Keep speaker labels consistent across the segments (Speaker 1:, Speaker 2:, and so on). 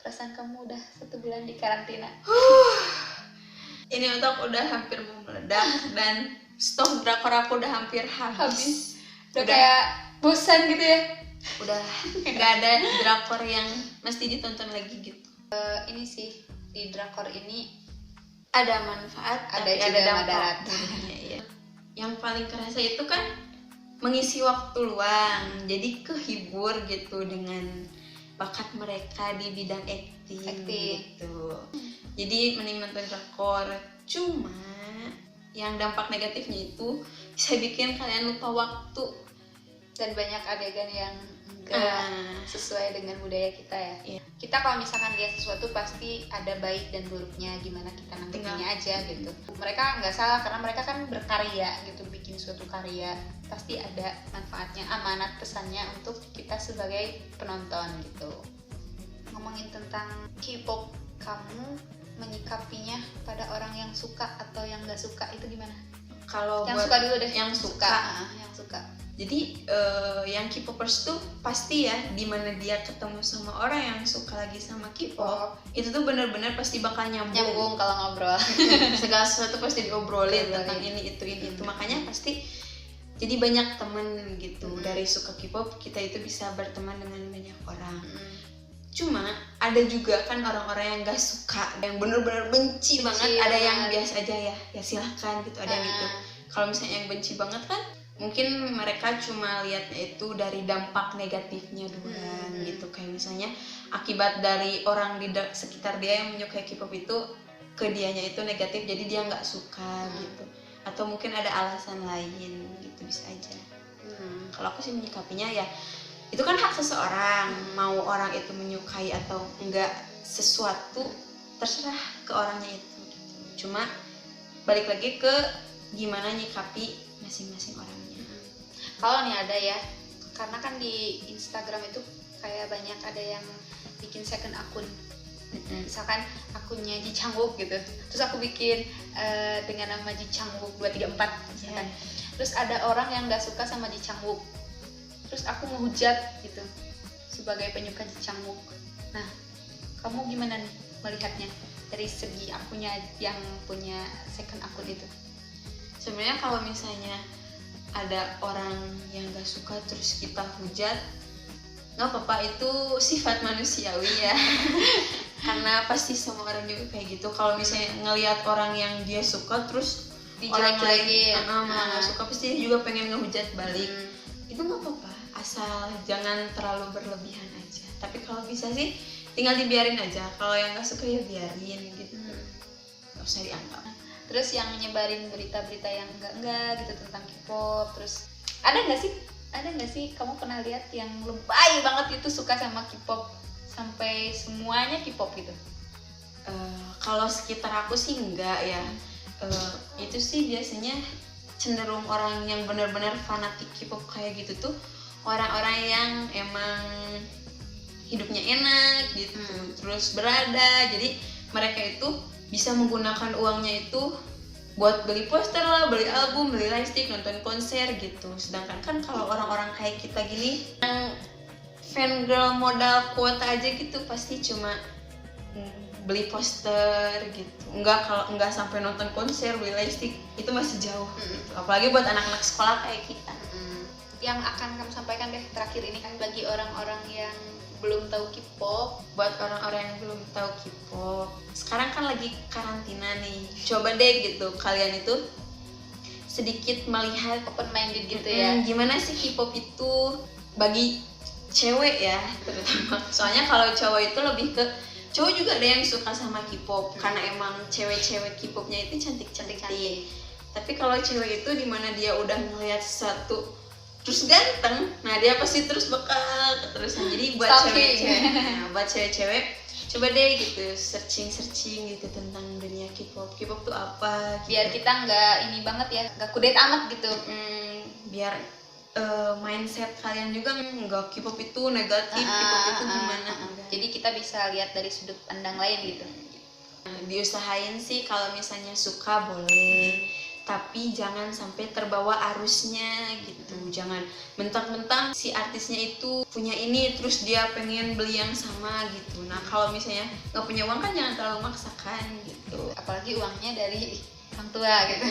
Speaker 1: perasaan kamu udah 1 bulan di karantina?
Speaker 2: Ini otak udah hampir mau meledak dan stok drakor aku udah hampir habis.
Speaker 1: Udah kayak bosan gitu ya?
Speaker 2: Udah nggak ada drakor yang mesti ditonton lagi gitu.
Speaker 1: Ini sih di drakor ini
Speaker 2: Ada manfaat,
Speaker 1: ada
Speaker 2: tapi
Speaker 1: juga
Speaker 2: ada dampak
Speaker 1: mudarat.
Speaker 2: buruknya ya. Yang paling kerasa itu kan mengisi waktu luang, jadi kehibur gitu dengan bakat mereka di bidang acting. Gitu. Jadi mending nonton drakor. Cuma yang dampak negatifnya itu bisa bikin kalian lupa waktu
Speaker 1: dan banyak adegan yang enggak sesuai dengan budaya kita ya.
Speaker 2: Iya.
Speaker 1: Kita kalau misalkan lihat sesuatu pasti ada baik dan buruknya, gimana kita nanggepinnya aja gitu. Mereka nggak salah karena mereka kan berkarya gitu, bikin suatu karya pasti ada manfaatnya, amanat pesannya untuk kita sebagai penonton gitu. Ngomongin tentang K-pop, kamu menyikapinya pada orang yang suka atau yang nggak suka itu gimana?
Speaker 2: Kalau
Speaker 1: Yang
Speaker 2: buat
Speaker 1: suka dulu deh.
Speaker 2: yang suka.
Speaker 1: Yang suka.
Speaker 2: Jadi yang K-popers tuh pasti ya dimana dia ketemu sama orang yang suka lagi sama K-pop, itu tuh benar-benar pasti bakal
Speaker 1: Nyambung kalau ngobrol.
Speaker 2: Segala sesuatu pasti diobrolin tentang ini itu. Makanya pasti jadi banyak temen gitu. Dari suka K-pop kita itu bisa berteman dengan banyak orang. Cuma ada juga kan orang-orang yang gak suka, yang bener-bener benci banget. Ada yang biasa aja ya silahkan gitu, ada yang gitu. Kalau misalnya yang benci banget kan mungkin mereka cuma lihatnya itu dari dampak negatifnya doang gitu. Kayak misalnya akibat dari orang di sekitar dia yang menyukai K-pop itu ke dianya itu negatif, jadi dia nggak suka gitu. Atau mungkin ada alasan lain gitu, bisa aja. Kalau aku sih menyikapinya ya itu kan hak seseorang, mau orang itu menyukai atau enggak sesuatu terserah ke orangnya itu gitu. Cuma balik lagi ke gimana nyikapi masing-masing orangnya.
Speaker 1: Kalau nih ada ya, karena kan di Instagram itu kayak banyak ada yang bikin second akun. Misalkan akunnya Ji Changwook gitu, terus aku bikin dengan nama Ji Changwook 234 misalkan. Terus ada orang yang nggak suka sama Ji Changwook, terus aku menghujat gitu sebagai penyuka Ji Changwook. Nah, kamu gimana nih melihatnya dari segi akunya yang punya second akun itu?
Speaker 2: Sebenarnya kalau misalnya ada orang yang gak suka terus kita hujat, nggak apa-apa, itu sifat manusiawi ya. Karena pasti semua orang juga kayak gitu. Kalau misalnya ngelihat orang yang dia suka terus orang lain malah nggak suka, pasti dia juga pengen ngehujat balik. Itu nggak apa-apa, asal jangan terlalu berlebihan aja. Tapi kalau bisa sih tinggal dibiarin aja. Kalau yang nggak suka ya biarin gitu, nggak usah dianggap.
Speaker 1: Terus yang nyebarin berita-berita yang enggak gitu tentang K-pop, terus ada nggak sih kamu pernah lihat yang lebay banget itu suka sama K-pop sampai semuanya K-pop gitu?
Speaker 2: Kalau sekitar aku sih enggak ya. Itu sih biasanya cenderung orang yang benar-benar fanatik K-pop kayak gitu tuh orang-orang yang emang hidupnya enak gitu, terus berada. Jadi mereka itu bisa menggunakan uangnya itu buat beli poster lah, beli album, beli lightstick, nonton konser gitu. Sedangkan kan kalau orang-orang kayak kita gini yang fangirl modal kuota aja gitu pasti cuma beli poster gitu. Enggak sampai nonton konser, beli lightstick, itu masih jauh gitu. Apalagi buat anak-anak sekolah kayak kita.
Speaker 1: Yang akan kamu sampaikan deh terakhir ini kan bagi orang-orang yang belum tahu K-pop,
Speaker 2: buat orang-orang yang belum tahu K-pop, sekarang kan lagi karantina nih, coba deh gitu kalian itu sedikit melihat
Speaker 1: open minded gitu ya.
Speaker 2: Gimana sih K-pop itu bagi cewek ya terutama. Soalnya kalau cowok itu lebih ke cowok juga ada yang suka sama K-pop karena emang cewek-cewek K-popnya itu cantik-cantik. Tapi kalau cewek itu dimana dia udah ngelihat satu terus ganteng, nah dia pasti terus bakal keterusan. Jadi buat cewek-cewek, coba deh gitu searching gitu tentang dunia K-pop tuh apa gitu.
Speaker 1: Biar kita nggak ini banget ya, nggak kudet amat gitu.
Speaker 2: Biar mindset kalian juga nggak K-pop itu negatif, K-pop itu gimana.
Speaker 1: Jadi kita bisa lihat dari sudut pandang lain gitu.
Speaker 2: Diusahain sih kalau misalnya suka boleh, tapi jangan sampai terbawa arusnya gitu. Jangan mentang-mentang si artisnya itu punya ini terus dia pengen beli yang sama gitu. Nah kalau misalnya nggak punya uang kan jangan terlalu maksakan gitu.
Speaker 1: Apalagi uangnya dari orang tua gitu.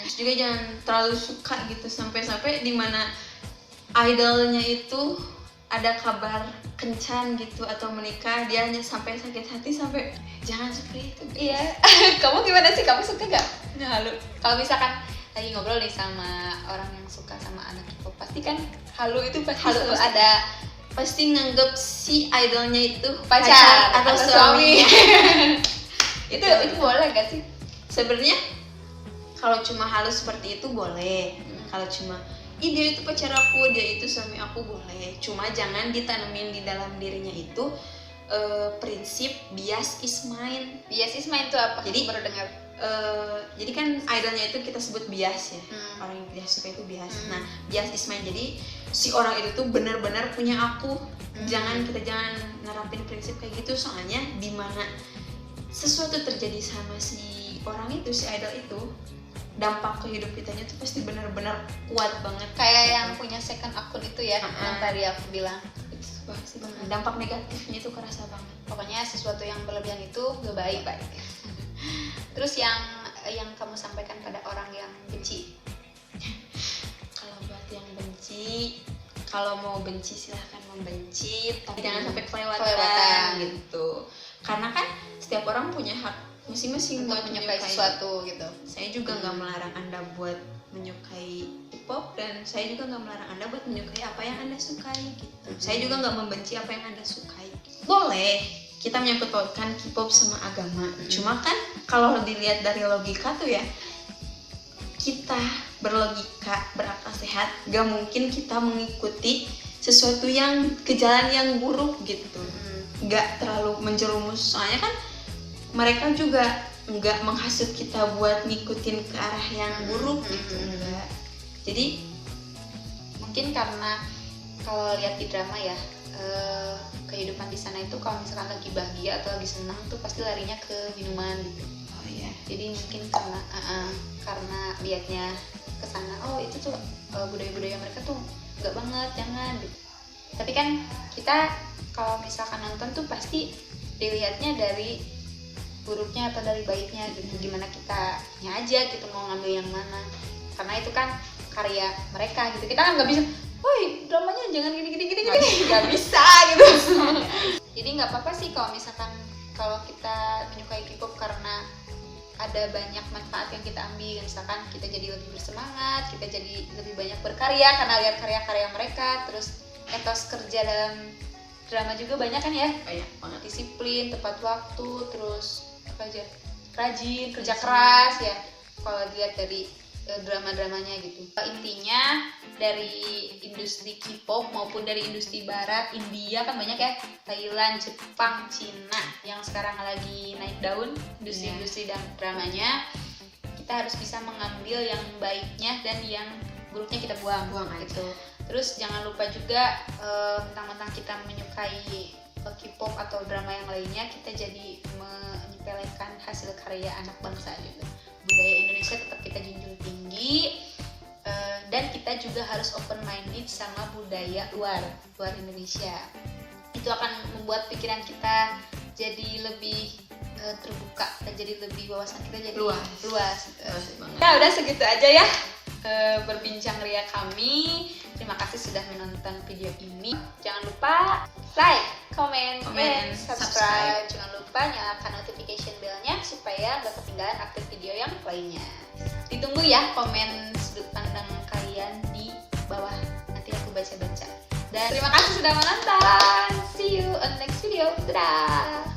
Speaker 2: Terus juga jangan terlalu suka gitu sampai-sampai di mana idolnya itu ada kabar kencan gitu atau menikah, dia hanya sampai sakit hati, sampai jangan seperti itu.
Speaker 1: Iya. Kamu gimana sih? Kamu suka gak? Nah, halu. Kalau misalkan lagi ngobrol nih sama orang yang suka sama anak K-pop, pasti kan halu itu pasti selalu ada,
Speaker 2: pasti nganggep si idolnya itu
Speaker 1: pacar
Speaker 2: atau suami.
Speaker 1: itu boleh gak sih?
Speaker 2: Sebenarnya kalau cuma halus seperti itu boleh. Kalau cuma dia itu pacar aku, dia itu suami aku, boleh. Cuma jangan ditanemin di dalam dirinya itu prinsip bias is mine.
Speaker 1: Bias is mine itu apa?
Speaker 2: Jadi
Speaker 1: baru dengar.
Speaker 2: Jadi kan idolnya itu kita sebut bias ya. Orang yang dia suka itu bias. Nah, bias is mine. Jadi si orang itu tuh benar-benar punya aku. Kita jangan nerapin prinsip kayak gitu, soalnya di mana sesuatu terjadi sama si orang itu, si idol itu, dampak ke hidup kitanya tuh pasti benar-benar kuat banget.
Speaker 1: Kayak yang punya second akun itu ya, yang tadi aku bilang.
Speaker 2: Itu pasti banget. Dampak negatifnya itu kerasa banget.
Speaker 1: Pokoknya sesuatu yang berlebihan itu gak baik. Terus yang kamu sampaikan pada orang yang benci.
Speaker 2: Kalau buat yang benci, kalau mau benci silahkan membenci, tapi jangan sampai kelewatan gitu. Karena kan setiap orang punya hak masing-masing buat menyukai
Speaker 1: sesuatu gitu.
Speaker 2: Saya juga nggak melarang Anda buat menyukai K-pop, dan saya juga nggak melarang Anda buat menyukai apa yang Anda sukai gitu. Saya juga nggak membenci apa yang Anda sukai. Boleh kita menyangkut pautkan K-pop sama agama. Cuma kan kalau dilihat dari logika tuh ya, kita berlogika, berakal sehat, gak mungkin kita mengikuti sesuatu yang ke jalan yang buruk gitu. Gak terlalu menjerumus, soalnya kan mereka juga nggak menghasut kita buat ngikutin ke arah yang buruk gitu, enggak. Jadi
Speaker 1: mungkin karena kalau lihat di drama ya, kehidupan di sana itu kalau misalkan lagi bahagia atau lagi senang tuh pasti larinya ke minuman gitu.
Speaker 2: Oh iya.
Speaker 1: Jadi mungkin karena liatnya ke sana, oh itu tuh budaya-budaya mereka tuh nggak banget, jangan gitu. Tapi kan kita kalau misalkan nonton tuh pasti dilihatnya dari buruknya atau dari baiknya gitu, gimana kitanya aja gitu mau ngambil yang mana, karena itu kan karya mereka gitu. Kita kan nggak bisa, woi dramanya jangan gini nggak bisa gitu. Jadi nggak apa-apa sih kalau misalkan kalau kita menyukai K-pop karena ada banyak manfaat yang kita ambil, misalkan kita jadi lebih bersemangat, kita jadi lebih banyak berkarya karena lihat karya-karya mereka. Terus etos kerja dalam drama juga banyak kan ya,
Speaker 2: banyak banget.
Speaker 1: Disiplin, tepat waktu, terus apa aja, rajin, kerja keras ya kalau lihat dari drama-dramanya gitu. Intinya dari industri K-pop maupun dari industri barat, India kan banyak ya, Thailand, Jepang, Cina yang sekarang lagi naik daun industri dramanya. Kita harus bisa mengambil yang baiknya dan yang buruknya kita buang gitu. Terus jangan lupa juga mentang-mentang kita menyukai K-pop atau drama yang lainnya, kita jadi menyepelekan hasil karya anak bangsa gitu. Budaya Indonesia tetap kita junjung tinggi, dan kita juga harus open minded sama budaya luar Indonesia. Itu akan membuat pikiran kita jadi lebih terbuka, dan jadi lebih wawasan kita jadi luas gitu. Ya udah segitu aja ya berbincang ria kami. Terima kasih sudah menonton video ini. Jangan lupa like, comment, and subscribe. Jangan lupa nyalakan notification bell-nya supaya gak ketinggalan update video yang lainnya. Ditunggu ya komen sudut pandang kalian di bawah, nanti aku baca-baca. Dan terima kasih sudah menonton. See you on next video. Dadah.